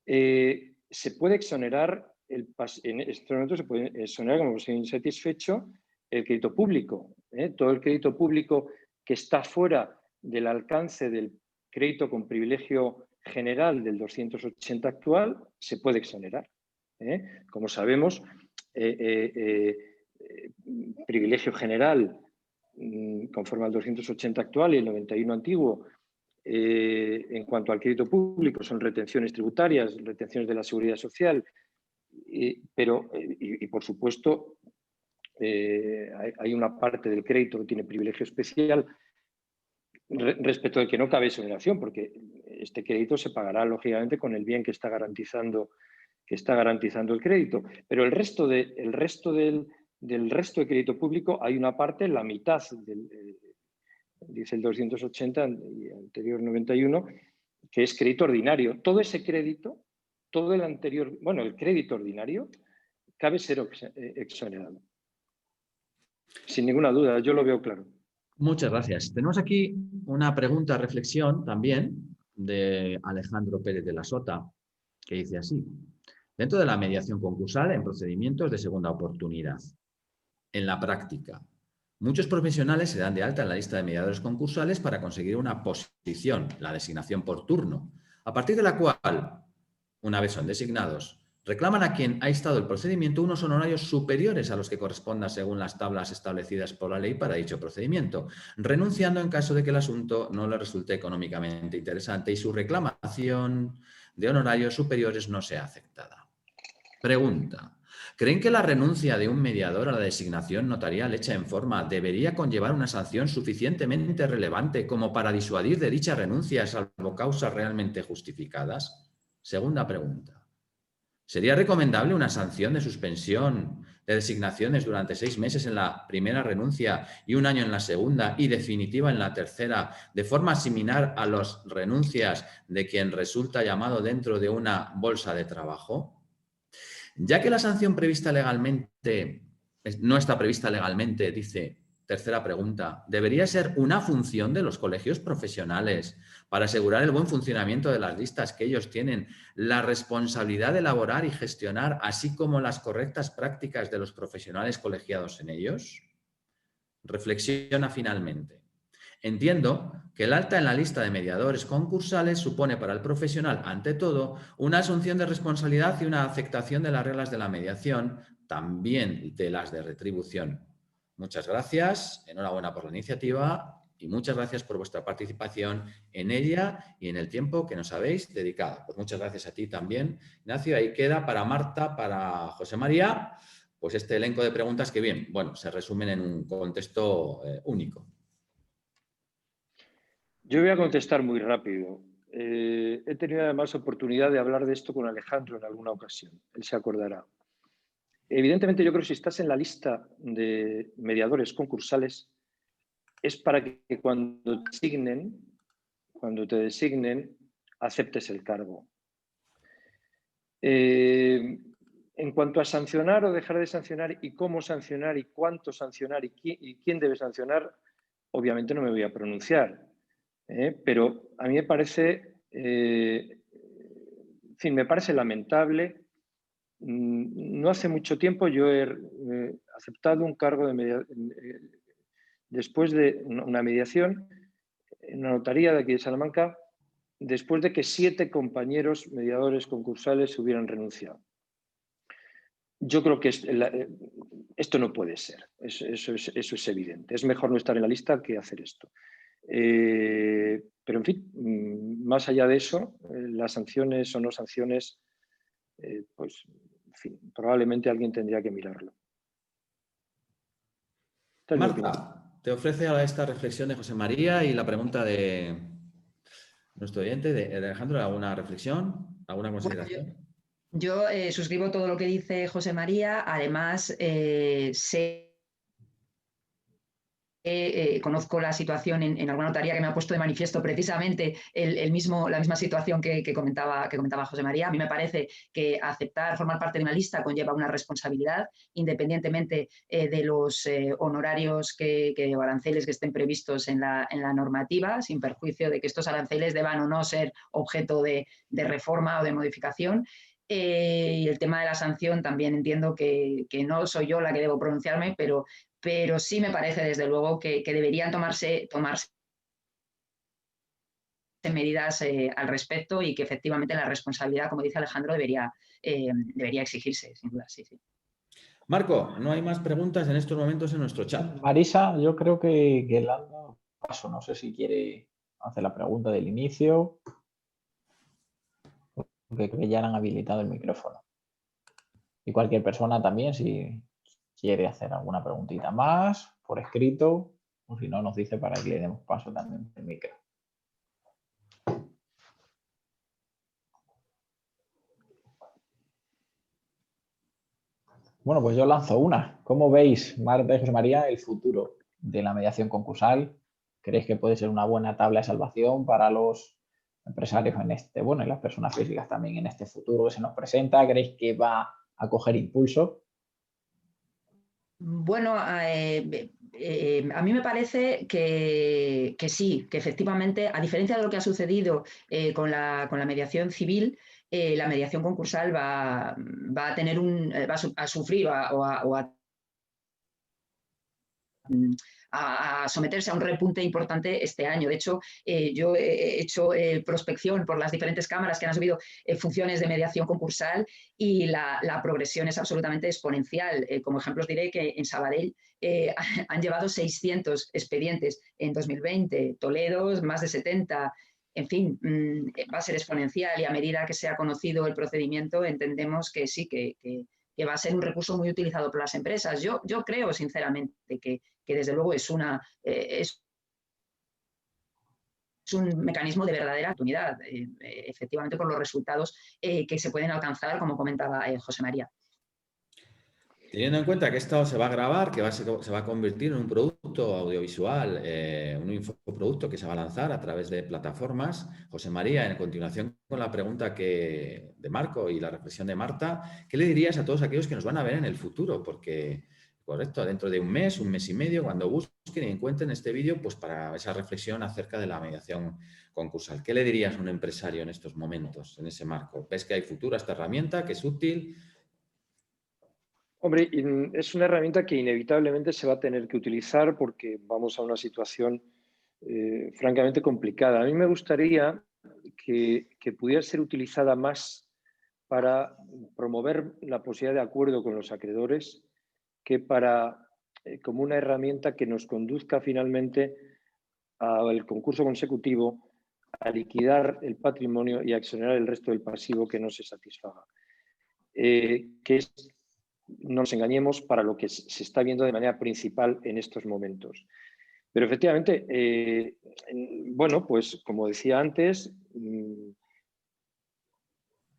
[SPEAKER 4] Se puede exonerar, en este momento se puede exonerar como si insatisfecho el crédito público. Todo el crédito público que está fuera del alcance del crédito con privilegio general del 280 actual se puede exonerar. Como sabemos, privilegio general conforme al 280 actual y el 91 antiguo, en cuanto al crédito público, son retenciones tributarias, retenciones de la seguridad social, pero por supuesto hay una parte del crédito que tiene privilegio especial respecto al que no cabe exoneración, porque este crédito se pagará lógicamente con el bien que está garantizando el crédito. Pero el resto del resto de crédito público hay una parte, la mitad, dice el 280 y anterior 91, que es crédito ordinario. Todo ese crédito, todo el anterior, bueno, el crédito ordinario, cabe ser exonerado. Sin ninguna duda, yo lo veo claro.
[SPEAKER 5] Muchas gracias. Tenemos aquí una pregunta, reflexión también de Alejandro Pérez de la Sota, que dice así: dentro de la mediación concursal en procedimientos de segunda oportunidad, en la práctica, muchos profesionales se dan de alta en la lista de mediadores concursales para conseguir una posición, la designación por turno, a partir de la cual, una vez son designados, reclaman a quien ha instado el procedimiento unos honorarios superiores a los que correspondan según las tablas establecidas por la ley para dicho procedimiento, renunciando en caso de que el asunto no le resulte económicamente interesante y su reclamación de honorarios superiores no sea aceptada. Pregunta: ¿creen que la renuncia de un mediador a la designación notarial hecha en forma debería conllevar una sanción suficientemente relevante como para disuadir de dicha renuncia salvo causas realmente justificadas? Segunda pregunta: ¿sería recomendable una sanción de suspensión de designaciones durante 6 meses en la primera renuncia y 1 año en la segunda y definitiva en la tercera, de forma similar a las renuncias de quien resulta llamado dentro de una bolsa de trabajo? Ya que la sanción prevista legalmente no está prevista legalmente, dice, tercera pregunta, ¿debería ser una función de los colegios profesionales para asegurar el buen funcionamiento de las listas que ellos tienen, la responsabilidad de elaborar y gestionar, así como las correctas prácticas de los profesionales colegiados en ellos? Reflexiona finalmente. Entiendo que el alta en la lista de mediadores concursales supone para el profesional, ante todo, una asunción de responsabilidad y una aceptación de las reglas de la mediación, también de las de retribución. Muchas gracias, enhorabuena por la iniciativa y muchas gracias por vuestra participación en ella y en el tiempo que nos habéis dedicado. Pues muchas gracias a ti también, Ignacio. Ahí queda para Marta, para José María, pues este elenco de preguntas que bien, bueno, se resumen en un contexto único.
[SPEAKER 4] Yo voy a contestar muy rápido. He tenido además oportunidad de hablar de esto con Alejandro en alguna ocasión, él se acordará. Evidentemente, yo creo que si estás en la lista de mediadores concursales es para que cuando te designen, aceptes el cargo. En cuanto a sancionar o dejar de sancionar y cómo sancionar y cuánto sancionar y quién debe sancionar, obviamente no me voy a pronunciar. Pero a mí me parece, en fin, me parece lamentable. No hace mucho tiempo yo he aceptado un cargo después de una mediación en una notaría de aquí de Salamanca, después de que 7 compañeros mediadores concursales hubieran renunciado. Yo creo que esto no puede ser, eso es evidente. Es mejor no estar en la lista que hacer esto. Pero, en fin, más allá de eso, las sanciones o no sanciones, pues, en fin, probablemente alguien tendría que mirarlo.
[SPEAKER 5] Marta, te ofrece ahora esta reflexión de José María y la pregunta de nuestro oyente, de Alejandro. ¿Alguna reflexión? ¿Alguna consideración?
[SPEAKER 3] Bueno, yo suscribo todo lo que dice José María. Además, conozco la situación en alguna notaría que me ha puesto de manifiesto precisamente la misma situación que comentaba José María. A mí me parece que formar parte de una lista conlleva una responsabilidad, independientemente de los honorarios o aranceles que estén previstos en la normativa, sin perjuicio de que estos aranceles deban o no ser objeto de reforma o de modificación. Y el tema de la sanción también entiendo que no soy yo la que debo pronunciarme, pero sí me parece desde luego que deberían tomarse medidas al respecto y que efectivamente la responsabilidad, como dice Alejandro, debería exigirse, sin duda. Sí.
[SPEAKER 5] Marco, no hay más preguntas en estos momentos en nuestro chat.
[SPEAKER 2] Marisa, yo creo que le han dado paso. No sé si quiere hacer la pregunta del inicio, porque creo que ya han habilitado el micrófono. Y cualquier persona también, si quiere hacer alguna preguntita más por escrito, o si no, nos dice para que le demos paso también el micro. Bueno, pues yo lanzo una. ¿Cómo veis, Marta y José María, el futuro de la mediación concursal? ¿Creéis que puede ser una buena tabla de salvación para los empresarios y las personas físicas también en este futuro que se nos presenta? ¿Creéis que va a coger impulso?
[SPEAKER 3] Bueno, a mí me parece que sí, que efectivamente, a diferencia de lo que ha sucedido con la mediación civil, la mediación concursal va a tener va a sufrir o a someterse a un repunte importante este año. De hecho, yo he hecho prospección por las diferentes cámaras que han subido funciones de mediación concursal y la progresión es absolutamente exponencial. Como ejemplos diré que en Sabadell han llevado 600 expedientes en 2020, Toledo más de 70. En fin, va a ser exponencial y a medida que se ha conocido el procedimiento entendemos que sí, que va a ser un recurso muy utilizado por las empresas. Yo creo sinceramente que desde luego es un mecanismo de verdadera oportunidad, efectivamente por los resultados que se pueden alcanzar, como comentaba José María.
[SPEAKER 5] Teniendo en cuenta que esto se va a grabar, que se va a convertir en un producto audiovisual, un infoproducto que se va a lanzar a través de plataformas, José María, en continuación con la pregunta de Marco y la reflexión de Marta, ¿qué le dirías a todos aquellos que nos van a ver en el futuro? Porque, correcto, dentro de un mes y medio, cuando busquen y encuentren este vídeo, pues para esa reflexión acerca de la mediación concursal. ¿Qué le dirías a un empresario en estos momentos, en ese marco? ¿Ves que hay futuro a esta herramienta, que es útil?
[SPEAKER 4] Hombre, es una herramienta que inevitablemente se va a tener que utilizar porque vamos a una situación francamente complicada. A mí me gustaría que pudiera ser utilizada más para promover la posibilidad de acuerdo con los acreedores que como una herramienta que nos conduzca finalmente al concurso consecutivo, a liquidar el patrimonio y a exonerar el resto del pasivo que no se satisfaga. No nos engañemos, para lo que se está viendo de manera principal en estos momentos. Pero efectivamente, bueno, pues como decía antes,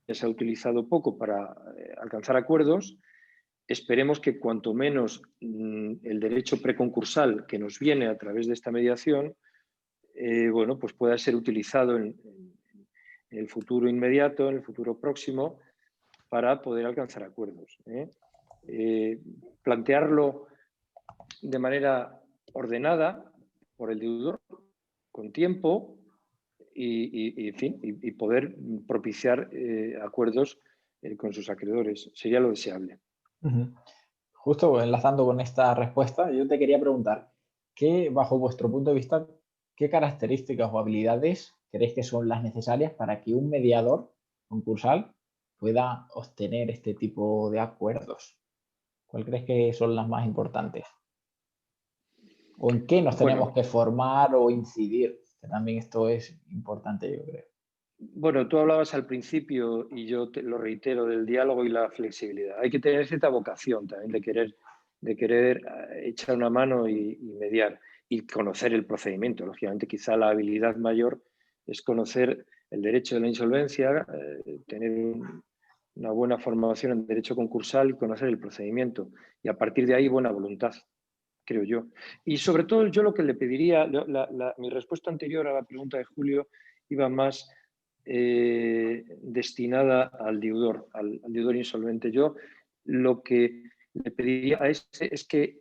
[SPEAKER 4] se ha utilizado poco para alcanzar acuerdos esperemos que cuanto menos el derecho preconcursal que nos viene a través de esta mediación, bueno, pues pueda ser utilizado en el futuro inmediato, en el futuro próximo, para poder alcanzar acuerdos. Plantearlo de manera ordenada por el deudor, con tiempo, y poder propiciar acuerdos con sus acreedores. Sería lo deseable.
[SPEAKER 2] Justo enlazando con esta respuesta, yo te quería preguntar, bajo vuestro punto de vista, ¿qué características o habilidades creéis que son las necesarias para que un mediador concursal pueda obtener este tipo de acuerdos? ¿Cuál crees que son las más importantes? ¿O en qué nos tenemos que formar o incidir? Que también esto es importante, yo creo.
[SPEAKER 4] Bueno, tú hablabas al principio, y yo te lo reitero, del diálogo y la flexibilidad. Hay que tener cierta vocación también de querer echar una mano y mediar, y conocer el procedimiento. Lógicamente, quizá la habilidad mayor es conocer el derecho de la insolvencia, tener una buena formación en derecho concursal y conocer el procedimiento. Y a partir de ahí, buena voluntad, creo yo. Y sobre todo, yo lo que le pediría, mi respuesta anterior a la pregunta de Julio iba más destinada al deudor insolvente. Yo lo que le pediría a ese es que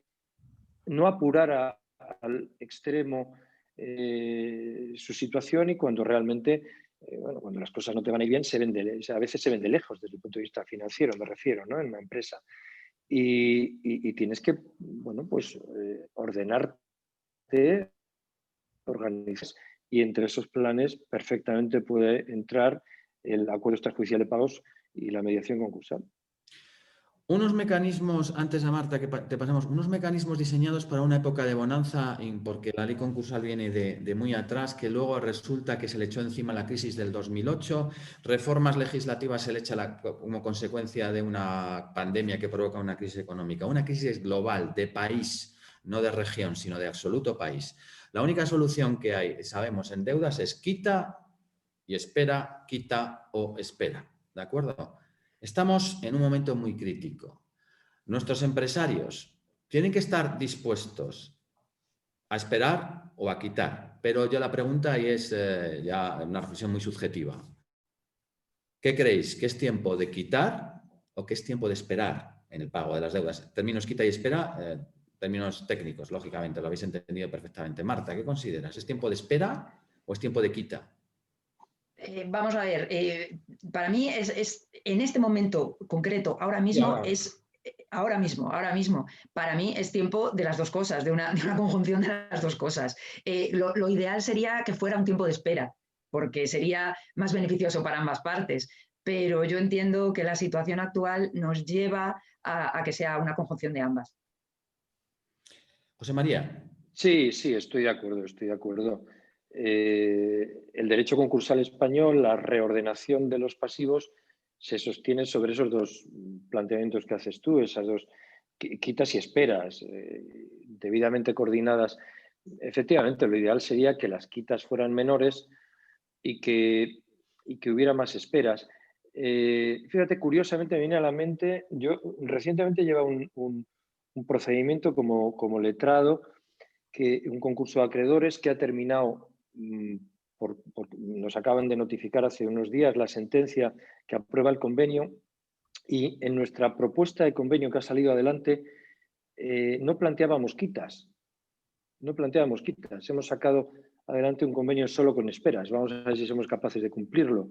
[SPEAKER 4] no apurara al extremo su situación, y cuando realmente, bueno, cuando las cosas no te van a ir bien, a veces se ven de lejos desde el punto de vista financiero, me refiero, ¿no? En una empresa. Y tienes que, bueno, pues ordenarte, organizar, y entre esos planes perfectamente puede entrar el acuerdo extrajudicial de pagos y la mediación concursal.
[SPEAKER 5] Unos mecanismos, antes de Marta que te pasamos, unos mecanismos diseñados para una época de bonanza, porque la ley concursal viene de muy atrás, que luego resulta que se le echó encima la crisis del 2008, reformas legislativas se le echa como consecuencia de una pandemia que provoca una crisis económica, una crisis global, de país, no de región, sino de absoluto país. La única solución que hay, sabemos, en deudas es quita y espera, quita o espera, ¿de acuerdo? Estamos en un momento muy crítico. Nuestros empresarios tienen que estar dispuestos a esperar o a quitar. Pero yo la pregunta, y es ya una reflexión muy subjetiva. ¿Qué creéis? ¿Que es tiempo de quitar o que es tiempo de esperar en el pago de las deudas? Términos quita y espera, términos técnicos, lógicamente, lo habéis entendido perfectamente. Marta, ¿qué consideras? ¿Es tiempo de espera o es tiempo de quita?
[SPEAKER 3] Vamos a ver, para mí es en este momento concreto, ahora mismo, para mí es tiempo de las dos cosas, de una conjunción de las dos cosas. Lo ideal sería que fuera un tiempo de espera, porque sería más beneficioso para ambas partes, pero yo entiendo que la situación actual nos lleva a que sea una conjunción de ambas.
[SPEAKER 5] José María.
[SPEAKER 4] Sí, estoy de acuerdo. El derecho concursal español, la reordenación de los pasivos, se sostiene sobre esos dos planteamientos que haces tú, esas dos quitas y esperas, debidamente coordinadas. Efectivamente, lo ideal sería que las quitas fueran menores y que hubiera más esperas. Fíjate, curiosamente me viene a la mente, yo recientemente llevo un procedimiento como letrado, un concurso de acreedores que ha terminado, nos acaban de notificar hace unos días la sentencia que aprueba el convenio, y en nuestra propuesta de convenio que ha salido adelante no planteábamos quitas. Hemos sacado adelante un convenio solo con esperas. Vamos a ver si somos capaces de cumplirlo.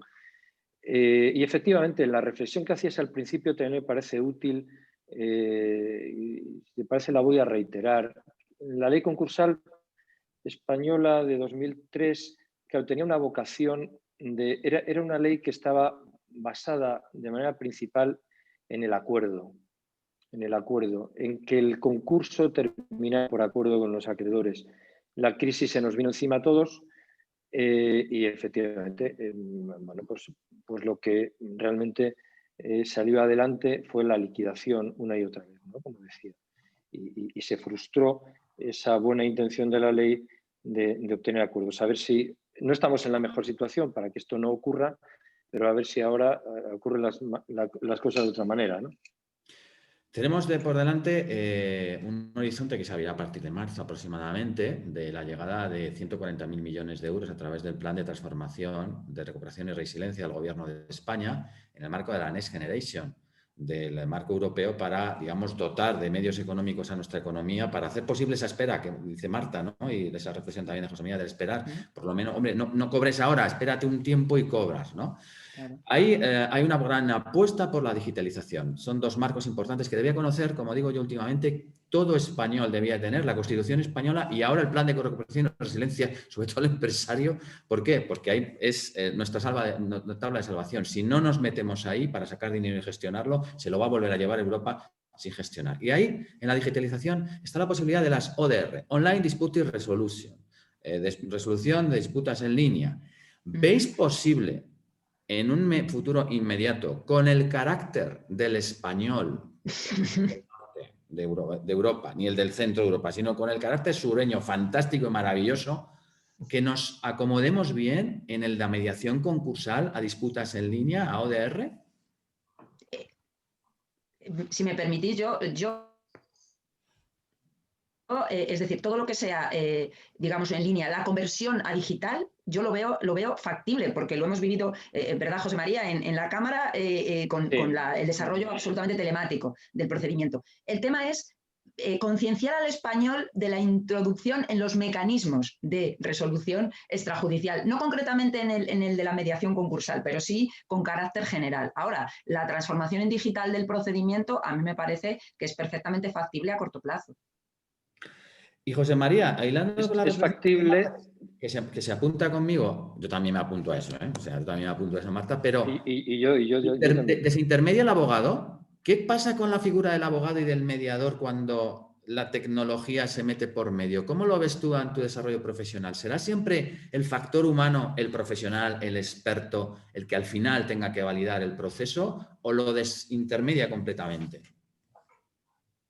[SPEAKER 4] Y efectivamente, la reflexión que hacías al principio también me parece útil, y me parece la voy a reiterar. La ley concursal española de 2003, que tenía una vocación era una ley que estaba basada de manera principal en el acuerdo, en que el concurso terminara por acuerdo con los acreedores. La crisis se nos vino encima a todos, y efectivamente, bueno, pues lo que realmente salió adelante fue la liquidación una y otra vez, ¿no? Como decía. Y se frustró esa buena intención de la ley de obtener acuerdos. A ver si no estamos en la mejor situación para que esto no ocurra, pero a ver si ahora ocurren las cosas de otra manera, ¿no?
[SPEAKER 5] Tenemos por delante un horizonte que se abrirá a partir de marzo aproximadamente, de la llegada de 140.000 millones de euros a través del Plan de Transformación, de Recuperación y Resiliencia del Gobierno de España en el marco de la Next Generation, del marco europeo para, digamos, dotar de medios económicos a nuestra economía para hacer posible esa espera que dice Marta, ¿no? Y de esa reflexión también de José María, de esperar, por lo menos, hombre, no cobres ahora, espérate un tiempo y cobras, ¿no?
[SPEAKER 3] Claro.
[SPEAKER 5] Hay una gran apuesta por la digitalización. Son dos marcos importantes que debía conocer, como digo yo últimamente, todo español debía tener, la Constitución española y ahora el Plan de Recuperación y Resiliencia, sobre todo el empresario. ¿Por qué? Porque ahí es nuestra tabla de salvación. Si no nos metemos ahí para sacar dinero y gestionarlo, se lo va a volver a llevar Europa sin gestionar. Y ahí, en la digitalización, está la posibilidad de las ODR, Online Dispute Resolution, resolución de disputas en línea. ¿Veis posible en un futuro inmediato, con el carácter del español de Europa, ni el del centro de Europa, sino con el carácter sureño fantástico y maravilloso, que nos acomodemos bien en la mediación concursal a disputas en línea, a ODR?
[SPEAKER 3] Si me permitís, yo es decir, todo lo que sea, digamos, en línea, la conversión a digital, yo lo veo factible, porque lo hemos vivido, ¿verdad, José María?, en la Cámara con el desarrollo absolutamente telemático del procedimiento. El tema es concienciar al español de la introducción en los mecanismos de resolución extrajudicial, no concretamente en el de la mediación concursal, pero sí con carácter general. Ahora, la transformación en digital del procedimiento a mí me parece que es perfectamente factible a corto plazo.
[SPEAKER 5] Y José María, aislando la
[SPEAKER 4] es factible.
[SPEAKER 5] Que se apunta conmigo, yo también me apunto a eso, ¿eh? O sea, yo también me apunto a eso, Marta, pero
[SPEAKER 4] Yo también.
[SPEAKER 5] ¿desintermedia el abogado? ¿Qué pasa con la figura del abogado y del mediador cuando la tecnología se mete por medio? ¿Cómo lo ves tú en tu desarrollo profesional? ¿Será siempre el factor humano, el profesional, el experto, el que al final tenga que validar el proceso o lo desintermedia completamente?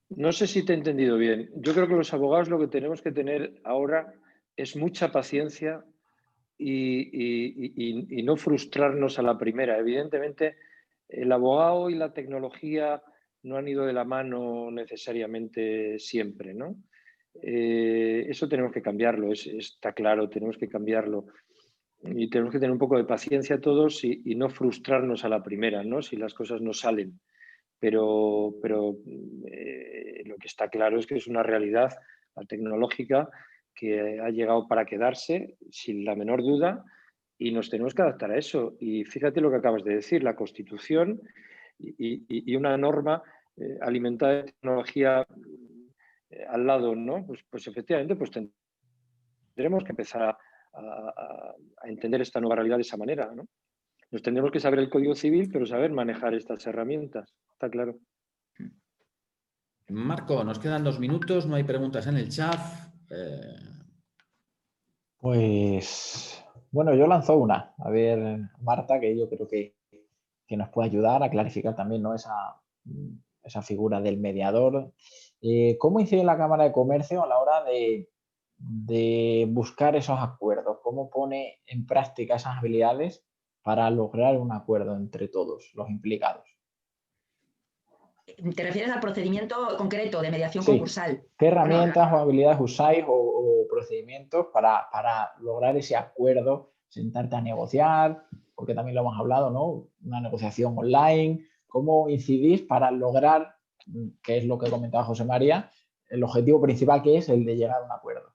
[SPEAKER 4] No sé si te he entendido bien. Yo creo que los abogados lo que tenemos que tener ahora es mucha paciencia y no frustrarnos a la primera. Evidentemente, el abogado y la tecnología no han ido de la mano necesariamente siempre, ¿no? Eso tenemos que cambiarlo, está claro, tenemos que cambiarlo. Y tenemos que tener un poco de paciencia todos y no frustrarnos a la primera, ¿no? Si las cosas no salen. Pero lo que está claro es que es una realidad tecnológica que ha llegado para quedarse, sin la menor duda, y nos tenemos que adaptar a eso. Y fíjate lo que acabas de decir, la Constitución y una norma alimentada de tecnología al lado, ¿no? Pues efectivamente, pues tendremos que empezar a entender esta nueva realidad de esa manera, ¿no? Nos tendremos que saber el Código Civil, pero saber manejar estas herramientas, está claro.
[SPEAKER 5] Marco, nos quedan 2 minutos, no hay preguntas en el chat.
[SPEAKER 2] Pues, bueno, yo lanzo una. A ver, Marta, que yo creo que nos puede ayudar a clarificar también, ¿no?, esa figura del mediador. ¿Cómo incide la Cámara de Comercio a la hora de buscar esos acuerdos? ¿Cómo pone en práctica esas habilidades para lograr un acuerdo entre todos los implicados?
[SPEAKER 3] ¿Te refieres al procedimiento concreto de mediación
[SPEAKER 2] Sí.
[SPEAKER 3] concursal?
[SPEAKER 2] ¿Qué herramientas o habilidades usáis o procedimientos para lograr ese acuerdo, sentarte a negociar? Porque también lo hemos hablado, ¿no? Una negociación online. ¿Cómo incidís para lograr, que es lo que comentaba José María, el objetivo principal, que es el de llegar a un acuerdo?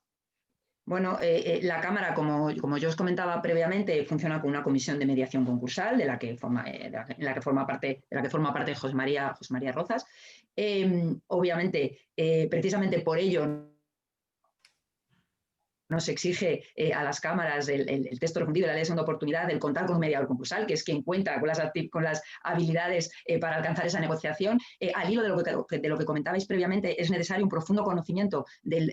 [SPEAKER 3] Bueno, la Cámara, como yo os comentaba previamente, funciona con una comisión de mediación concursal de la que forma parte José María Rozas. Obviamente, precisamente por ello nos exige a las cámaras el texto refundido de la ley de segunda oportunidad, el contar con un mediador concursal, que es quien cuenta con las habilidades para alcanzar esa negociación. Al hilo de lo que comentabais previamente, es necesario un profundo conocimiento del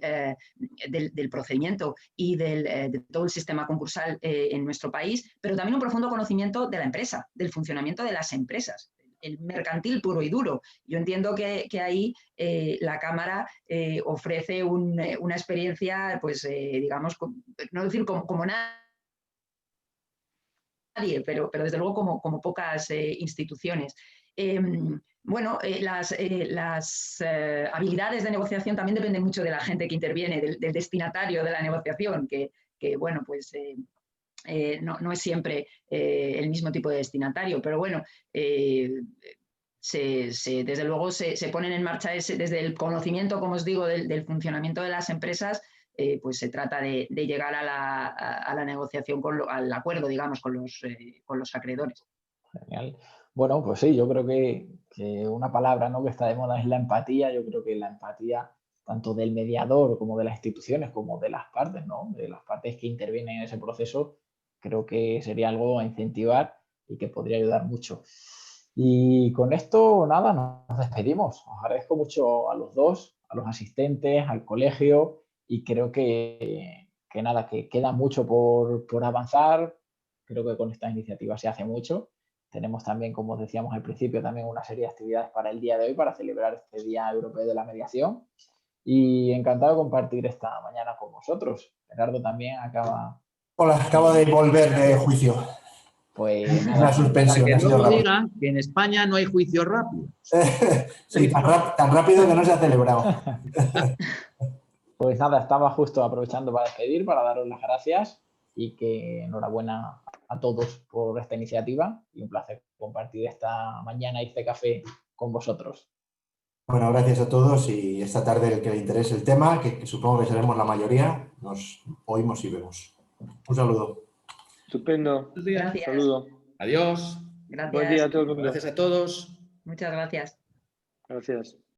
[SPEAKER 3] procedimiento y de todo el sistema concursal en nuestro país, pero también un profundo conocimiento de la empresa, del funcionamiento de las empresas, el mercantil puro y duro. Yo entiendo que ahí la Cámara ofrece una experiencia, pues digamos, no decir como nadie, pero desde luego como pocas instituciones. Bueno, las habilidades de negociación también dependen mucho de la gente que interviene, del destinatario de la negociación, que bueno, pues no es siempre el mismo tipo de destinatario, pero bueno, desde luego se ponen en marcha desde el conocimiento, como os digo, del funcionamiento de las empresas, pues se trata de llegar a la negociación, al acuerdo, digamos, con los acreedores.
[SPEAKER 2] Genial. Bueno, pues sí, yo creo que una palabra, ¿no?, que está de moda es la empatía. Yo creo que la empatía tanto del mediador como de las instituciones como de las partes, ¿no?, de las partes que intervienen en ese proceso, creo que sería algo a incentivar y que podría ayudar mucho. Y con esto, nada, nos despedimos. Os agradezco mucho a los dos, a los asistentes, al colegio, y creo que nada, que queda mucho por avanzar. Creo que con estas iniciativas se hace mucho. Tenemos también, como os decíamos al principio, también una serie de actividades para el día de hoy, para celebrar este Día Europeo de la Mediación. Y encantado de compartir esta mañana con vosotros. Gerardo también acaba...
[SPEAKER 1] Hola, acabo de volver de juicio.
[SPEAKER 2] Pues nada,
[SPEAKER 1] Una suspensión.
[SPEAKER 5] Para que
[SPEAKER 1] Ha sido
[SPEAKER 5] luego
[SPEAKER 1] rápido.
[SPEAKER 5] digan que en España no hay juicio rápido.
[SPEAKER 1] Sí, tan rápido que no se ha celebrado.
[SPEAKER 2] Pues nada, estaba justo aprovechando para despedir, para daros las gracias y que enhorabuena a todos por esta iniciativa y un placer compartir esta mañana y este café con vosotros.
[SPEAKER 1] Bueno, gracias a todos y esta tarde el que le interese el tema, que supongo que seremos la mayoría, nos oímos y vemos. Un saludo.
[SPEAKER 4] Estupendo.
[SPEAKER 3] Gracias.
[SPEAKER 4] Saludo.
[SPEAKER 5] Adiós.
[SPEAKER 3] Gracias.
[SPEAKER 4] Buen día a todo el mundo.
[SPEAKER 5] Gracias a todos.
[SPEAKER 3] Muchas gracias.
[SPEAKER 4] Gracias.